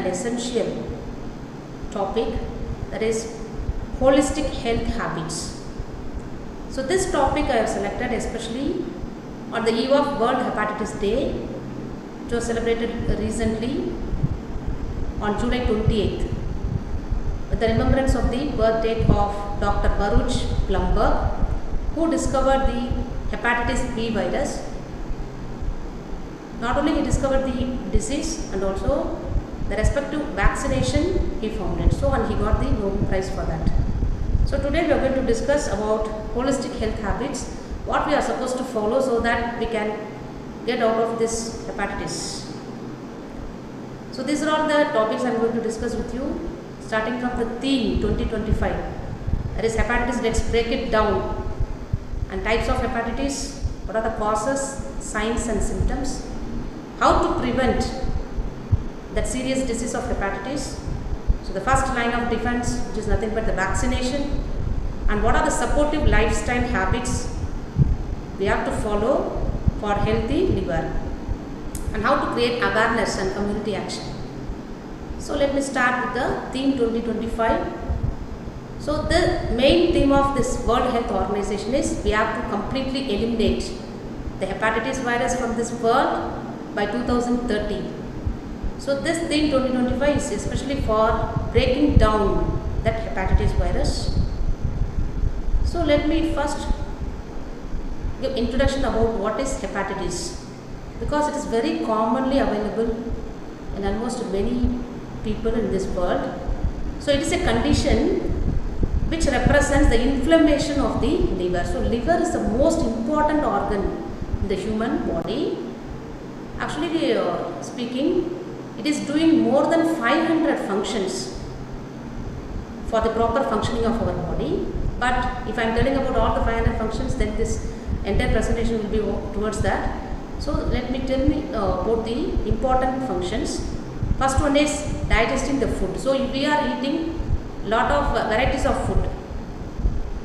essential topic, that is holistic health habits. So this topic I have selected especially on the eve of World Hepatitis Day, which was celebrated recently on July 28th, with the remembrance of the birth date of Dr. Plumber, who discovered the hepatitis B virus. Not only he discovered the disease, and also the respective vaccination he found it. So, and he got the Nobel Prize for that. So today we are going to discuss about holistic health habits, what we are supposed to follow so that we can get out of this hepatitis. So these are all the topics I am going to discuss with you, starting from the theme 2025, that is hepatitis. Let's break it down. And types of hepatitis, what are the causes, signs and symptoms, how to prevent that serious disease of hepatitis. So the first line of defense, which is nothing but the vaccination, and what are the supportive lifestyle habits we have to follow for healthy liver, and how to create awareness and community action. So let me start with the theme 2025. So the main theme of this World Health Organization is we have to completely eliminate the hepatitis virus from this world by 2030. So this theme 2025 is especially for breaking down that hepatitis virus. So let me first give introduction about what is hepatitis, because it is very commonly available in almost many people in this world. So it is a condition which represents the inflammation of the liver. So liver is the most important organ in the human body. Actually speaking, it is doing more than 500 functions for the proper functioning of our body. But if I am telling about all the 500 functions, then this entire presentation will be towards that. So let me tell me about the important functions. First one is digesting the food. So we are eating lot of varieties of food.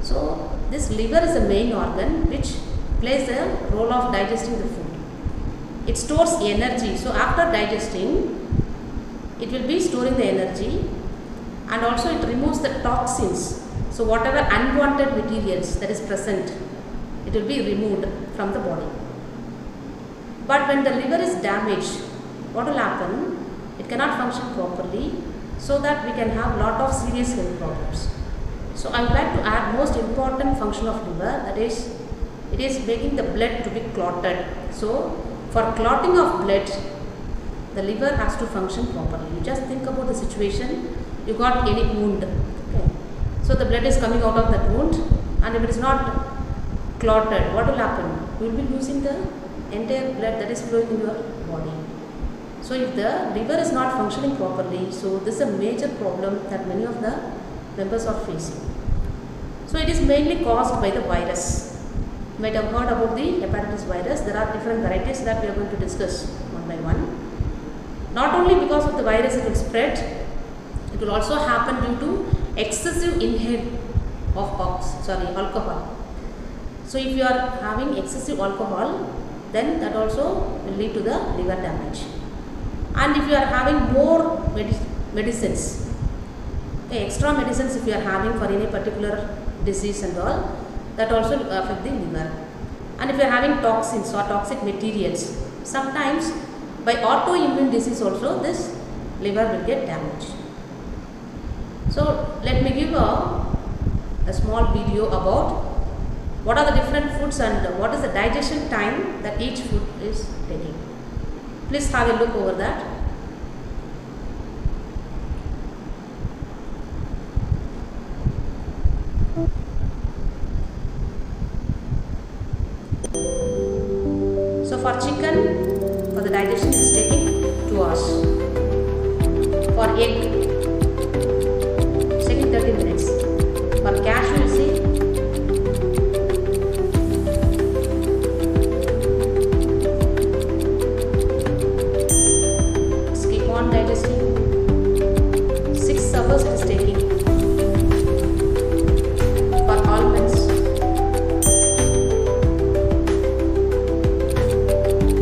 So this liver is the main organ which plays the role of digesting the food. It stores energy. So after digesting, it will be storing the energy, and also it removes the toxins. So whatever unwanted materials that is present, it will be removed from the body. But when the liver is damaged, what will happen? It cannot function properly, so that we can have lot of serious health problems. So I would like to add most important function of liver, that is, it is making the blood to be clotted. So for clotting of blood, the liver has to function properly. You just think about the situation, you got any wound, okay. So the blood is coming out of that wound, and if it is not clotted, what will happen? You will be losing the entire blood that is flowing in your body. So if the liver is not functioning properly, so this is a major problem that many of the members are facing. So it is mainly caused by the virus. You might have heard about the hepatitis virus. There are different varieties that we are going to discuss one by one. Not only because of the virus it will spread, it will also happen due to excessive inhale of alcohol. So if you are having excessive alcohol, then that also will lead to the liver damage. And if you are having more medicines, okay, extra medicines if you are having for any particular disease and all, that also will affect the liver. And if you are having toxins or toxic materials, sometimes by autoimmune disease also this liver will get damaged. So let me give a small video about what are the different foods and what is the digestion time that each food is taking. Please have a look over that. So for chicken, for the digestion it is taking 2 hours. For egg, it's taking 30 minutes. For cashew, you see, it's keep on digesting. 6 hours it is taking. For almonds,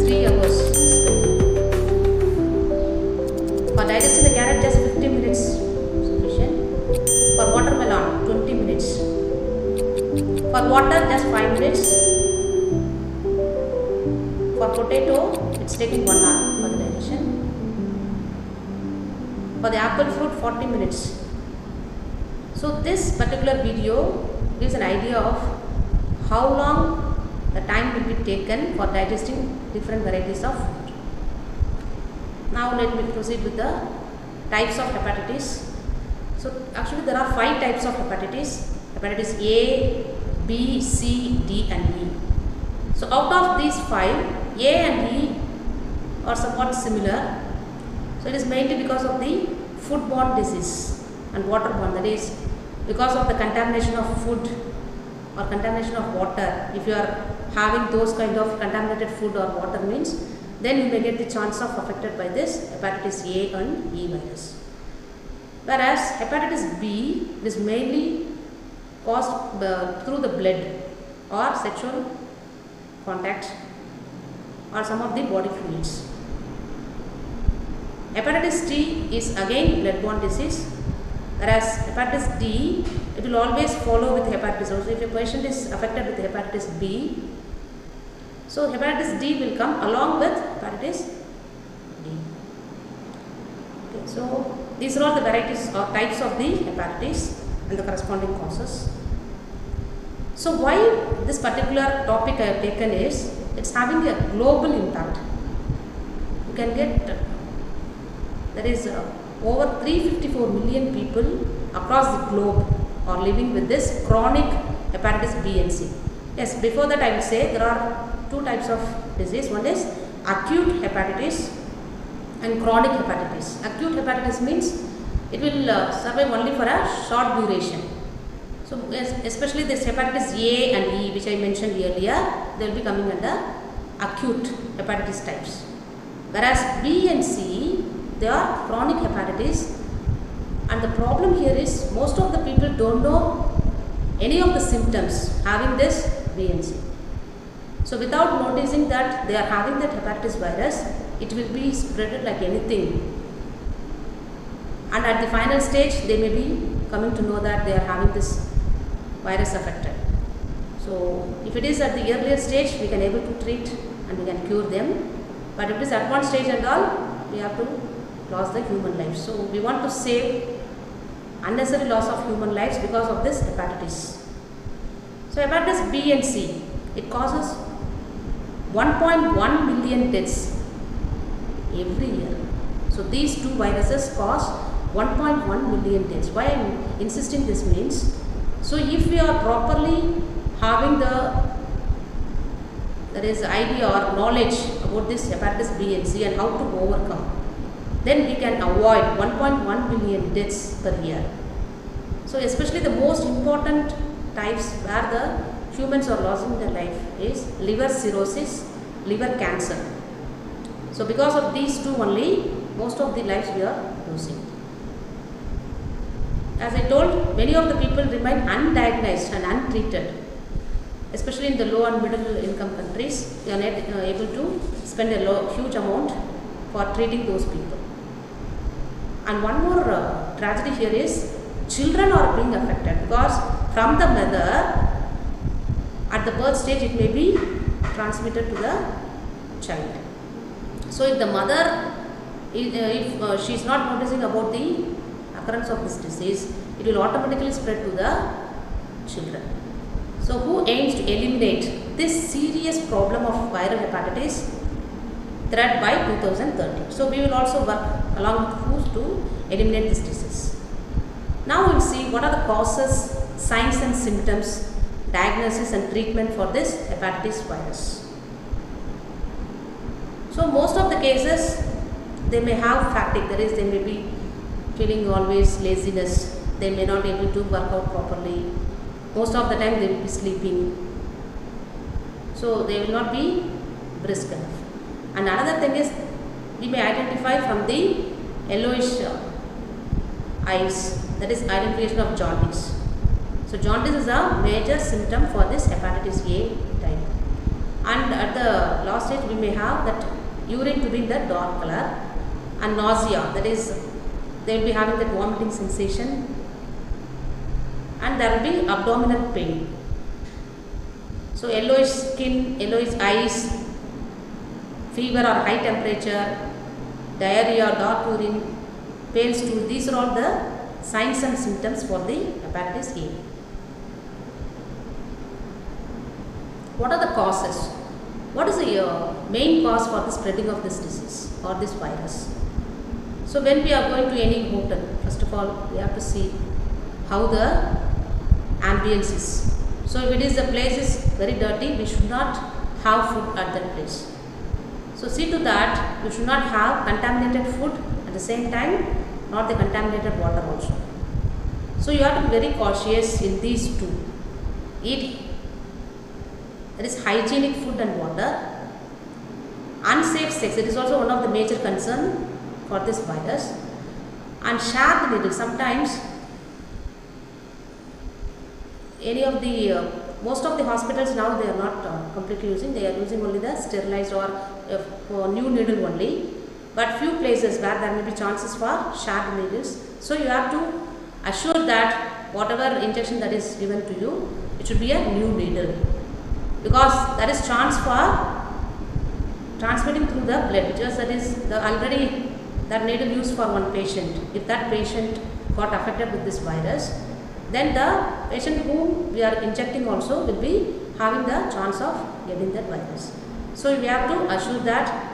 3 hours. For digesting the carrot, water just 5 minutes. For potato, it's taking 1 hour for the digestion. For the apple fruit, 40 minutes. So this particular video gives an idea of how long the time will be taken for digesting different varieties of food. Now let me proceed with the types of hepatitis. So actually there are 5 types of hepatitis. Hepatitis A, B, C, D and E. So out of these 5, A and E are somewhat similar. So it is mainly because of the foodborne disease and waterborne, that is because of the contamination of food or contamination of water. If you are having those kind of contaminated food or water means, then you may get the chance of affected by this hepatitis A and E virus. Whereas hepatitis B is mainly caused through the blood or sexual contact or some of the body fluids. Hepatitis C is again bloodborne disease, whereas hepatitis D, it will always follow with hepatitis. Also, if a patient is affected with hepatitis B, so hepatitis D will come along with hepatitis D. Okay, so these are all the varieties or types of the hepatitis and the corresponding causes. So why this particular topic I have taken is, it's having a global impact. You can get, there is over 354 million people across the globe are living with this chronic hepatitis B and C. Yes, before that I will say there are 2 types of disease. One is acute hepatitis and chronic hepatitis. Acute hepatitis means it will survive only for a short duration. So especially this hepatitis A and E, which I mentioned earlier, they will be coming under acute hepatitis types. Whereas B and C, they are chronic hepatitis, and the problem here is most of the people don't know any of the symptoms having this B and C. So without noticing that they are having that hepatitis virus, it will be spreaded like anything. And at the final stage, they may be coming to know that they are having this virus affected. So if it is at the earlier stage, we can able to treat and we can cure them. But if it is advanced stage and all, we have to lose the human life. So we want to save unnecessary loss of human lives because of this hepatitis. So hepatitis B and C, it causes 1.1 million deaths every year. So these 2 viruses cause 1.1 million deaths. Why I am insisting this means, so if we are properly having the idea or knowledge about this hepatitis B and C and how to overcome, then we can avoid 1.1 million deaths per year. So especially the most important types where the humans are losing their life is liver cirrhosis, liver cancer. So because of these 2 only, most of the lives we are losing. As I told, many of the people remain undiagnosed and untreated. Especially in the low and middle income countries, they are not able to spend a huge amount for treating those people. And one more tragedy here is, children are being affected because from the mother, at the birth stage, it may be transmitted to the child. So if the mother, if she is not noticing about the occurrence of this disease, it will automatically spread to the children. So who aims to eliminate this serious problem of viral hepatitis threat by 2030. So we will also work along with WHO to eliminate this disease. Now we will see what are the causes, signs and symptoms, diagnosis and treatment for this hepatitis virus. So most of the cases, they may have fatigue, that is they may be feeling always laziness, they may not be able to work out properly, most of the time they will be sleeping, so they will not be brisk enough. And another thing is, we may identify from the yellowish eyes, that is identification of jaundice. So jaundice is a major symptom for this hepatitis A type. And at the last stage we may have that urine to be in the dark color, and nausea, that is they will be having that vomiting sensation, and there will be abdominal pain. So yellowish skin, yellowish eyes, fever or high temperature, diarrhea, dark urine, pale stool, these are all the signs and symptoms for the hepatitis A. What are the causes? What is the main cause for the spreading of this disease or this virus? So when we are going to any hotel, first of all we have to see how the ambience is. So if it is the place is very dirty, we should not have food at that place. So see to that you should not have contaminated food, at the same time not the contaminated water also. So you have to be very cautious in these two. Eat, that is hygienic food and water. Unsafe sex, it is also one of the major concern for this virus. And share the needle. Sometimes any of the most of the hospitals now they are not completely using, they are using only the sterilized or new needle only, but few places where there may be chances for shared needles. So you have to assure that whatever injection that is given to you, it should be a new needle, because there is chance for transmitting through the blood, because that is the already that needle used for one patient. If that patient got affected with this virus, then the patient whom we are injecting also will be having the chance of getting that virus. So we have to assure that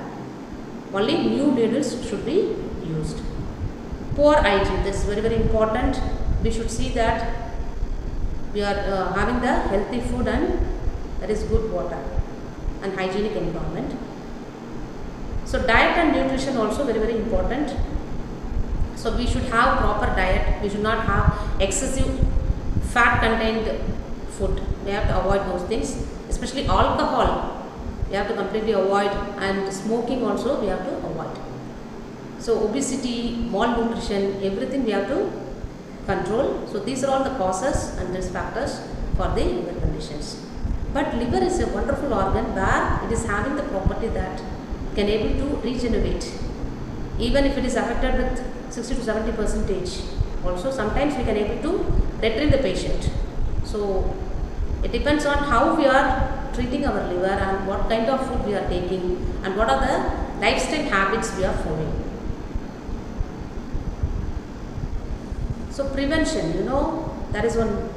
only new needles should be used. Poor hygiene, this is very very important. We should see that we are having the healthy food and that is good water and hygienic environment. So diet and nutrition also very very important. So we should have proper diet. We should not have excessive fat contained food. We have to avoid those things, especially alcohol. We have to completely avoid, and smoking also we have to avoid. So obesity, malnutrition, everything we have to control. So these are all the causes and risk factors for the liver conditions. But liver is a wonderful organ where it is having the property that can able to regenerate. Even if it is affected with 60 to 70%, also sometimes we can able to retrieve the patient. So it depends on how we are treating our liver and what kind of food we are taking and what are the lifestyle habits we are following. So prevention, you know, that is one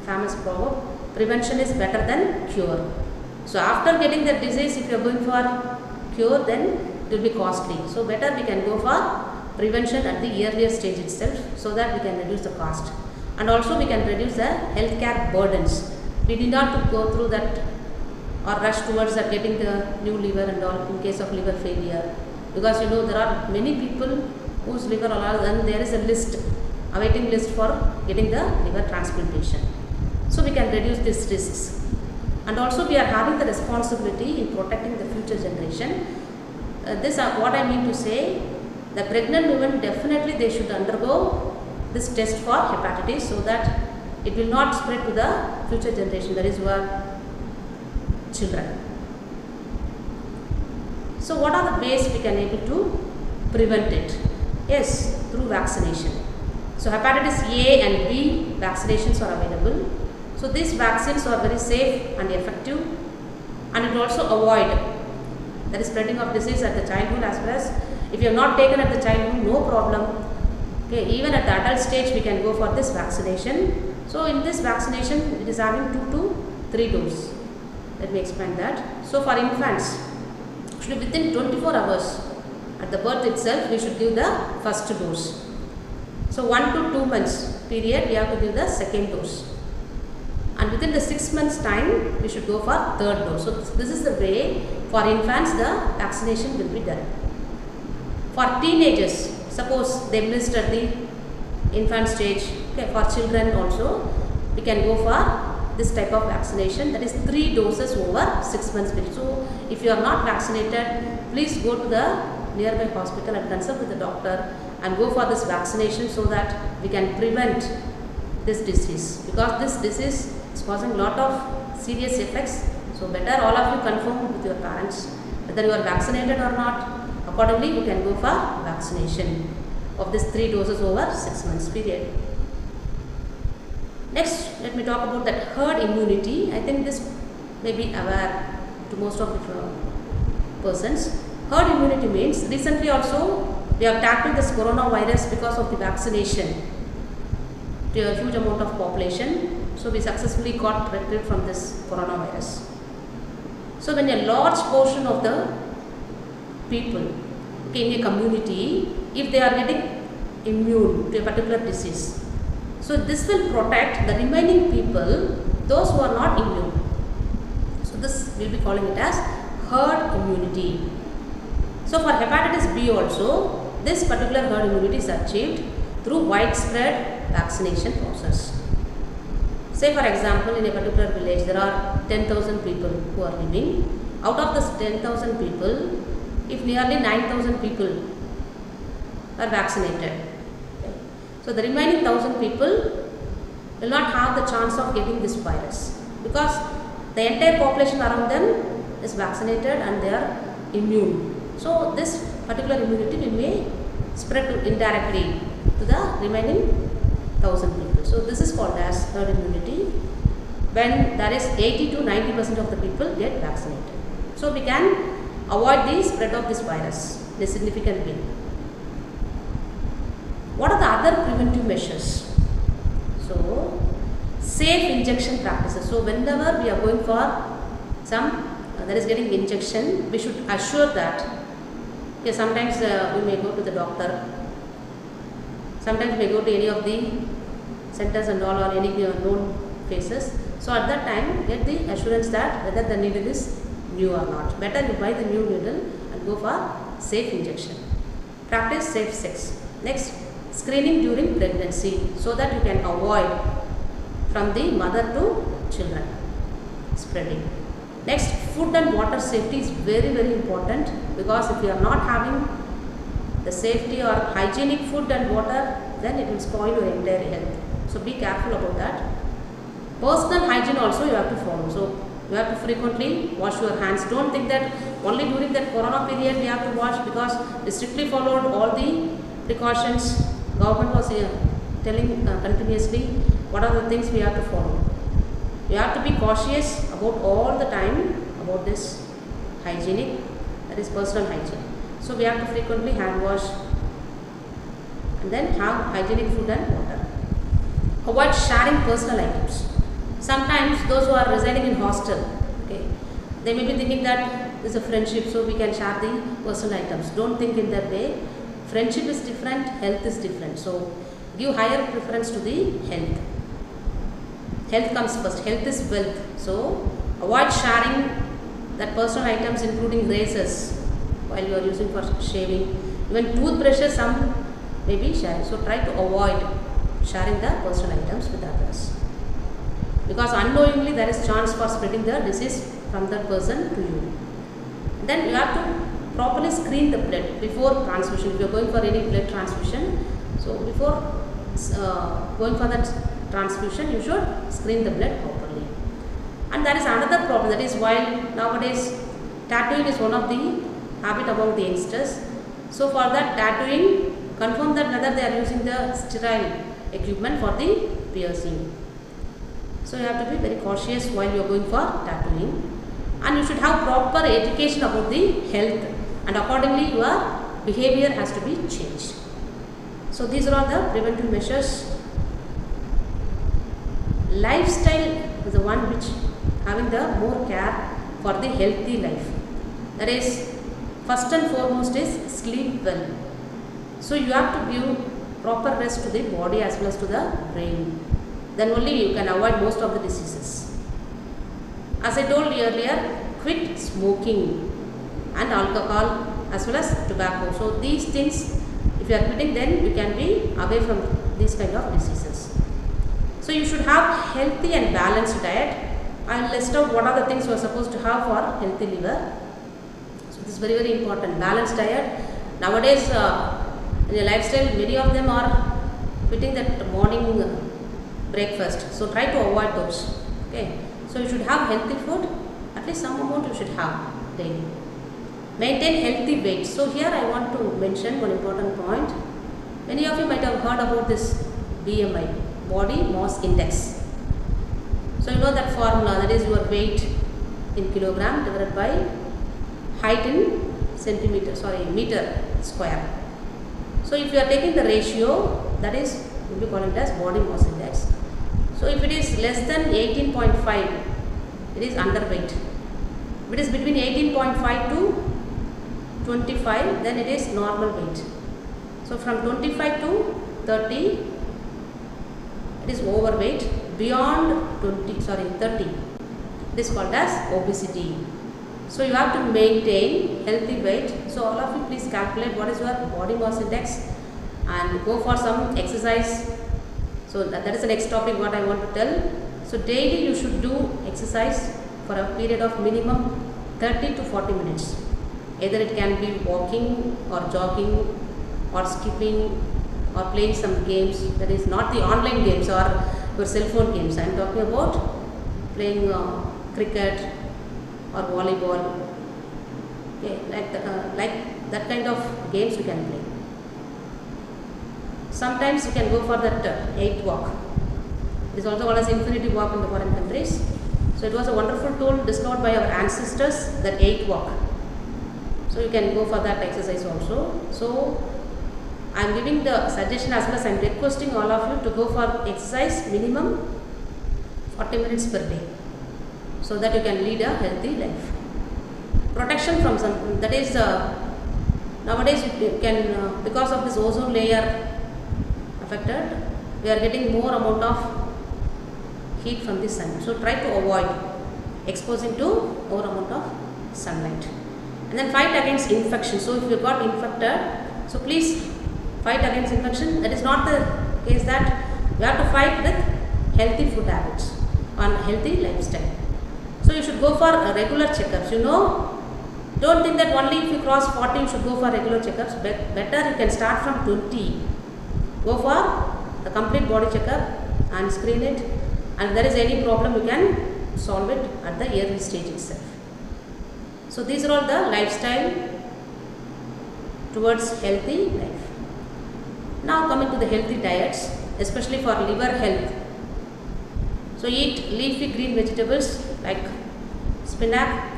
famous proverb, prevention is better than cure. So after getting the disease, if you are going for cure, then it will be costly. So better we can go for prevention at the earlier stage itself, so that we can reduce the cost, and also we can reduce the healthcare burdens. We need not to go through that or rush towards getting the new liver and all in case of liver failure, because you know there are many people whose liver are, and there is a list, awaiting list for getting the liver transplantation. So we can reduce these risks, and also we are having the responsibility in protecting the future generation. This what I mean to say, the pregnant women definitely they should undergo this test for hepatitis, so that it will not spread to the future generation, that is our children. So what are the ways we can able to prevent it? Yes, through vaccination. So hepatitis A and B vaccinations are available. So these vaccines are very safe and effective, and it will also avoid the spreading of disease at the childhood as well as if you have not taken at the childhood, no problem. Okay, even at the adult stage we can go for this vaccination. So in this vaccination it is having 2 to 3 doses. Let me explain that. So for infants, actually within 24 hours at the birth itself we should give the first dose. So 1 to 2 months period we have to give the second dose, and within the 6 months time we should go for third dose. So this is the way for infants the vaccination will be done. For teenagers, suppose they missed at the infant stage, okay, for children also we can go for this type of vaccination, that is 3 doses over 6 months period. So if you are not vaccinated, please go to the nearby hospital and consult with the doctor and go for this vaccination, so that we can prevent this disease, because this disease is causing a lot of serious effects. So better all of you confirm with your parents whether you are vaccinated or not. Accordingly, you can go for vaccination of this 3 doses over 6 months period. Next, let me talk about that herd immunity. I think this may be aware to most of the persons. Herd immunity means recently also we have tackled this coronavirus because of the vaccination to a huge amount of population. So we successfully got rid from this coronavirus. So when a large portion of the people in a community, if they are getting immune to a particular disease, so this will protect the remaining people, those who are not immune. So this will be calling it as herd immunity. So for hepatitis B also, this particular herd immunity is achieved through widespread vaccination process. Say for example, in a particular village there are 10,000 people who are living. Out of this 10,000 people, if nearly 9,000 people are vaccinated, so the remaining 1,000 people will not have the chance of getting this virus because the entire population around them is vaccinated and they are immune. So this particular immunity we may spread indirectly to the remaining 1,000 people. So this is called as herd immunity when there is 80 to 90% of the people get vaccinated. So we can avoid the spread of this virus in a significant way. What are the other preventive measures? So safe injection practices. So whenever we are going for some that is getting injection, we should assure that sometimes we may go to the doctor, sometimes we may go to any of the centers and all or any known places. So at that time get the assurance that whether the needle is new or not. Better you buy the new needle and go for safe injection. Practice safe sex. Next, screening during pregnancy so that you can avoid from the mother to children spreading. Next, food and water safety is very important because if you are not having the safety or hygienic food and water, then it will spoil your entire health. So be careful about that. Personal hygiene also you have to follow. So you have to frequently wash your hands. Don't think that only during that corona period we have to wash because we strictly followed all the precautions. Government was telling continuously what are the things we have to follow. You have to be cautious about all the time about this hygienic, that is personal hygiene. So we have to frequently hand wash and then have hygienic food and water. Avoid sharing personal items. Sometimes those who are residing in hostel, they may be thinking that this is a friendship, so we can share the personal items. Don't think in that way. Friendship is different, health is different. So give higher preference to the health. Health comes first. Health is wealth. So avoid sharing that personal items including razors while you are using for shaving. Even toothbrushes some may be sharing. So try to avoid sharing the personal items with others. Because unknowingly there is chance for spreading the disease from that person to you. Then you have to properly screen the blood before transfusion. If you are going for any blood transfusion, so before going for that transfusion, you should screen the blood properly. And there is another problem, that is while nowadays tattooing is one of the habit among the youngsters. So for that tattooing, confirm that whether they are using the sterile equipment for the piercing. So you have to be very cautious while you are going for tattooing. And you should have proper education about the health, and accordingly your behavior has to be changed. So these are all the preventive measures. Lifestyle is the one which having the more care for the healthy life. That is, first and foremost is sleep well. So you have to give proper rest to the body as well as to the brain. Then only you can avoid most of the diseases. As I told you earlier, quit smoking and alcohol as well as tobacco. So these things, if you are quitting, then you can be away from these kind of diseases. So you should have healthy and balanced diet. I will list out what are the things you are supposed to have for healthy liver. So this is very important. Balanced diet. Nowadays in a lifestyle, many of them are quitting that morning breakfast. So try to avoid those. Okay. So you should have healthy food. At least some amount you should have daily. Maintain healthy weight. So here I want to mention one important point. Many of you might have heard about this BMI, body mass index. So you know that formula, that is your weight in kilogram divided by height in meter square. So if you are taking the ratio, that is we will be calling it as body mass index. So if it is less than 18.5, it is underweight. If it is between 18.5 to 25, then it is normal weight. So from 25 to 30, it is overweight. Beyond 30, it is called as obesity. So you have to maintain healthy weight. So all of you please calculate what is your body mass index and go for some exercise. So that is the next topic what I want to tell. So daily you should do exercise for a period of minimum 30 to 40 minutes. Either it can be walking or jogging or skipping or playing some games. That is not the online games or your cell phone games. I am talking about playing cricket or volleyball. Okay, like that kind of games you can play. Sometimes you can go for that 8 walk. It is also called as infinity walk in the foreign countries. So it was a wonderful tool discovered by our ancestors, that 8 walk. So you can go for that exercise also. So I am giving the suggestion as well as I am requesting all of you to go for exercise minimum 40 minutes per day, so that you can lead a healthy life. Protection from sun, that is nowadays you can because of this ozone layer affected, we are getting more amount of heat from the sun. So try to avoid exposing to more amount of sunlight. And then fight against infection. So if you got infected, so please fight against infection. That is not the case that you have to fight with healthy food habits and healthy lifestyle. So you should go for regular checkups. You know, don't think that only if you cross 40 you should go for regular checkups. Better you can start from 20. Go for the complete body checkup and screen it. And if there is any problem, you can solve it at the early stage itself. So these are all the lifestyle towards healthy life. Now coming to the healthy diets, especially for liver health. So eat leafy green vegetables like spinach,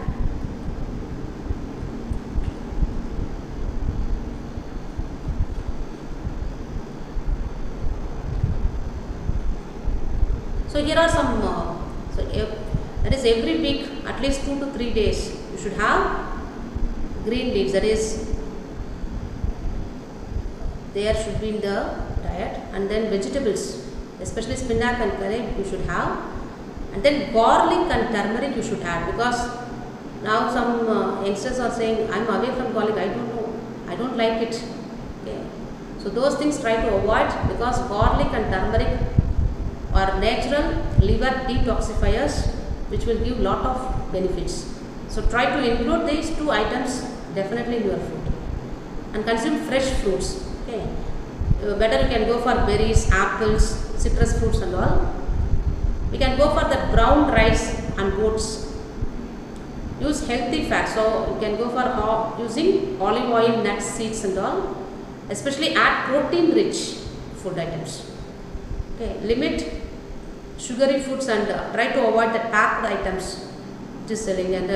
so here are some, that is every week at least 2 to 3 days you should have green leaves, that is there should be in the diet. And then vegetables, especially spinach and curry you should have. And then garlic and turmeric you should add, because now some youngsters are saying I am away from garlic, I don't know, I don't like it. Okay. So those things try to avoid, because garlic and turmeric are natural liver detoxifiers which will give lot of benefits. So try to include these 2 items definitely in your food. And consume fresh fruits. Okay. Better you can go for berries, apples, citrus fruits and all. We can go for the brown rice and oats. Use healthy fat. So you can go for using olive oil, nuts, seeds and all. Especially add protein rich food items. Okay. Limit sugary foods and try to avoid the packed items it is selling, and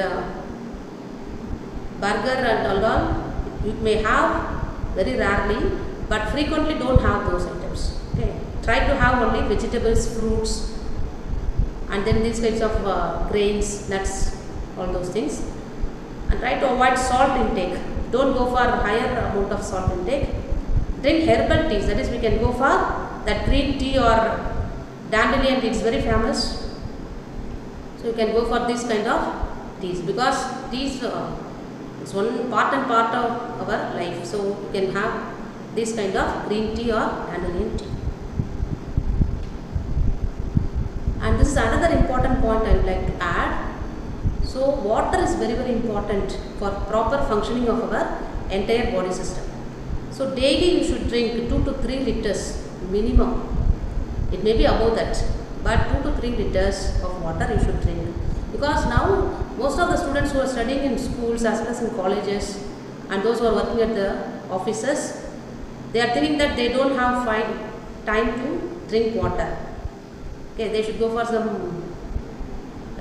burger and all you may have very rarely, but frequently don't have those items. Okay. Try to have only vegetables, fruits, and then these kinds of grains, nuts, all those things. And try to avoid salt intake. Don't go for higher amount of salt intake. Drink herbal teas, that is we can go for that green tea or dandelion tea, is very famous. So you can go for this kind of teas, because teas is one part and part of our life. So you can have this kind of green tea or dandelion tea. And this is another important point I would like to add. So water is very, very important for proper functioning of our entire body system. So daily you should drink 2 to 3 liters minimum. It may be above that, but 2 to 3 liters of water you should drink. Because now most of the students who are studying in schools as well as in colleges, and those who are working at the offices, they are thinking that they don't have time to drink water. Okay, they should go for some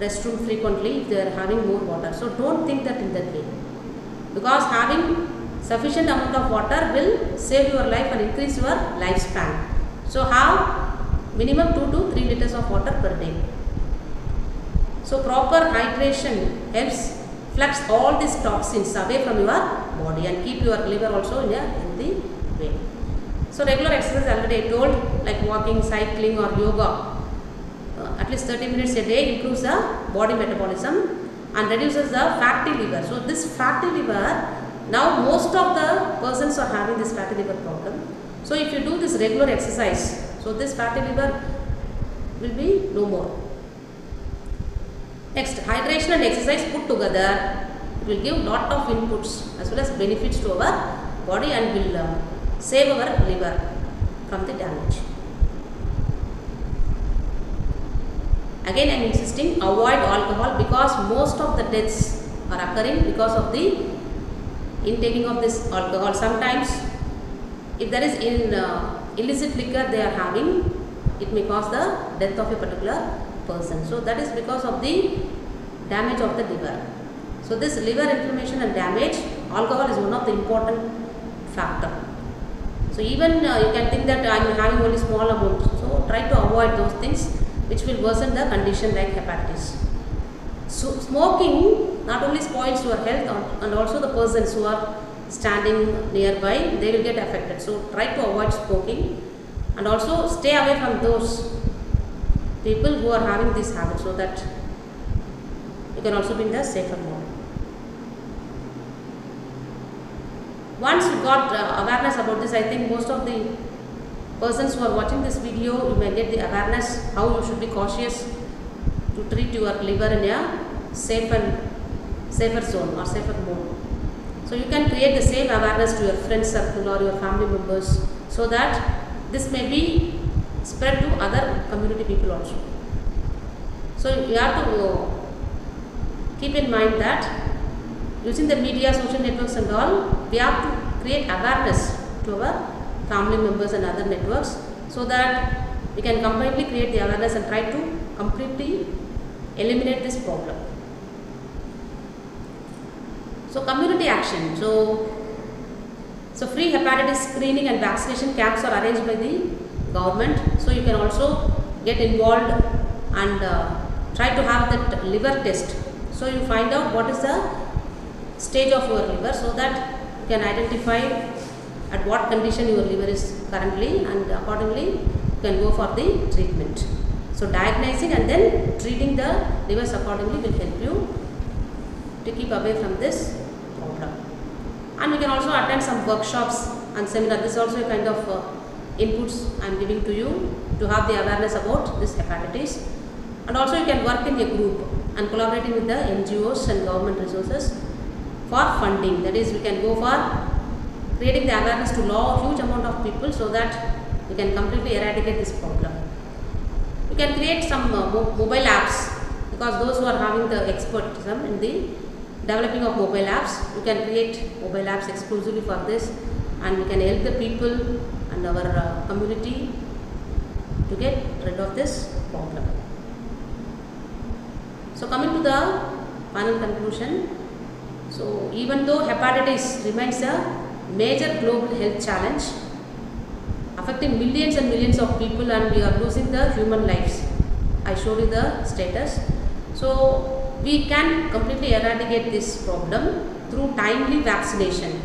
restroom frequently if they are having more water. So don't think that in that way, because having sufficient amount of water will save your life and increase your lifespan. So have minimum 2 to 3 liters of water per day. So proper hydration helps flush all these toxins away from your body and keep your liver also in a healthy way. So regular exercise already I told, like walking, cycling or yoga, at least 30 minutes a day improves the body metabolism and reduces the fatty liver. So this fatty liver, now most of the persons are having this fatty liver problem. So if you do this regular exercise, so this fatty liver will be no more. Next, hydration and exercise put together will give lot of inputs as well as benefits to our body and will save our liver from the damage. Again I am insisting, avoid alcohol, because most of the deaths are occurring because of the intaking of this alcohol. Sometimes if there is illicit liquor they are having, it may cause the death of a particular person. So that is because of the damage of the liver. So this liver inflammation and damage, alcohol is one of the important factor. So even you can think that I am having only small amount, so try to avoid those things which will worsen the condition like hepatitis. So smoking not only spoils your health and also the persons who are standing nearby, they will get affected. So try to avoid smoking and also stay away from those people who are having this habit, so that you can also be in the safer mode. Once you got awareness about this, I think most of the persons who are watching this video, you may get the awareness how you should be cautious to treat your liver in a safer zone or safer mode. So you can create the same awareness to your friend circle or your family members, so that this may be spread to other community people also. So you have to keep in mind that using the media, social networks and all, we have to create awareness to our family members and other networks, so that we can completely create the awareness and try to completely eliminate this problem. So community action. So free hepatitis screening and vaccination camps are arranged by the government. So you can also get involved and try to have that liver test. So you find out what is the stage of your liver, so that you can identify at what condition your liver is currently, and accordingly you can go for the treatment. So diagnosing and then treating the livers accordingly will help you to keep away from this problem. And we can also attend some workshops and seminars. This is also a kind of inputs I am giving to you to have the awareness about this hepatitis. And also you can work in a group and collaborating with the NGOs and government resources for funding. That is, we can go for creating the awareness to huge amount of people, so that we can completely eradicate this problem. We can create some mobile apps, because those who are having the expertism in the developing of mobile apps, you can create mobile apps exclusively for this, and we can help the people and our community to get rid of this problem. So coming to the final conclusion, so even though hepatitis remains a major global health challenge affecting millions and millions of people, and we are losing the human lives, I showed you the status. So we can completely eradicate this problem through timely vaccination,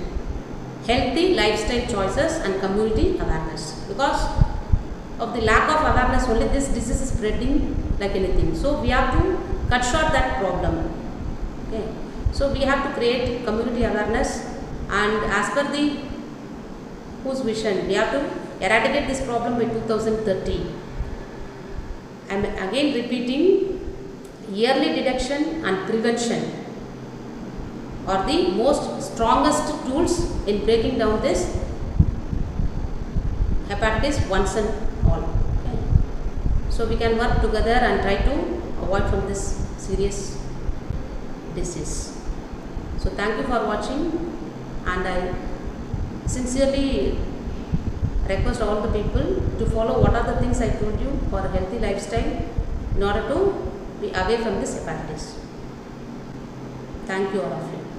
healthy lifestyle choices and community awareness. Because of the lack of awareness only, this disease is spreading like anything. So we have to cut short that problem. Okay. So we have to create community awareness, and as per the whose vision, we have to eradicate this problem by 2030. I am again repeating, early detection and prevention are the most strongest tools in breaking down this hepatitis once and all. Okay. So we can work together and try to avoid from this serious disease. So thank you for watching, and I sincerely request all the people to follow what are the things I told you for a healthy lifestyle in order to be away from this hepatitis. Thank you all of you.